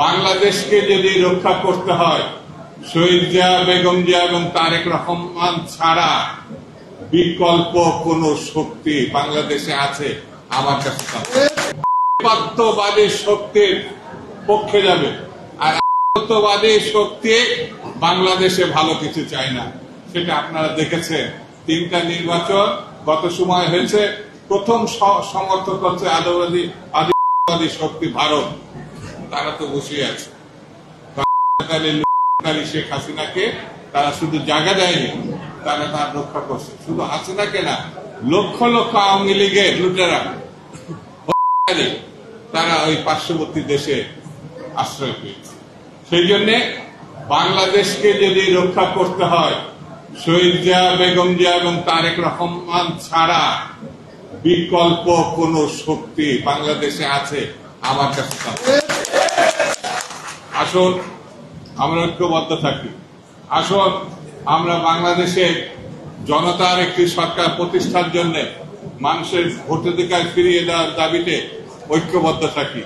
বাংলাদেশকে যদি রক্ষা করতে হয় শহীদ জিয়া, বেগম জিয়া এবং তারেক রহমান ছাড়া বিকল্প কোন শক্তি বাংলাদেশে আছে আমার কাছে আধিপত্যবাদী শক্তির পক্ষে যাবে, আর আধিপত্যবাদী শক্তি বাংলাদেশে ভালো কিছু চায় না। সেটা আপনারা দেখেছেন, 3টা নির্বাচন গত সময় হয়েছে, প্রথম সমর্থক হচ্ছে আধিপত্যবাদী শক্তি ভারত। তারা তো বসে আছে, শেখ হাসিনাকে তারা শুধু জায়গা দেয়নি, তারা তার রক্ষা করছে। শুধু হাসিনাকে না, লক্ষ লক্ষ আওয়ামী লীগের লুটেরা তারা ওই পার্শ্ববর্তী দেশে আশ্রয় পেয়েছে। সেই জন্য বাংলাদেশকে যদি রক্ষা করতে হয় শহীদ জিয়া, বেগম জিয়া এবং তারেক রহমান ছাড়া বিকল্প কোন শক্তি বাংলাদেশে আছে আমার কাছে। আসুন আমরা ঐক্যবদ্ধ থাকি, আসুন আমরা বাংলাদেশে জনতার একটি সরকার প্রতিষ্ঠার জন্য মানুষের ভোটাধিকার ফিরিয়ে দেওয়ার দাবিতে ঐক্যবদ্ধ থাকি।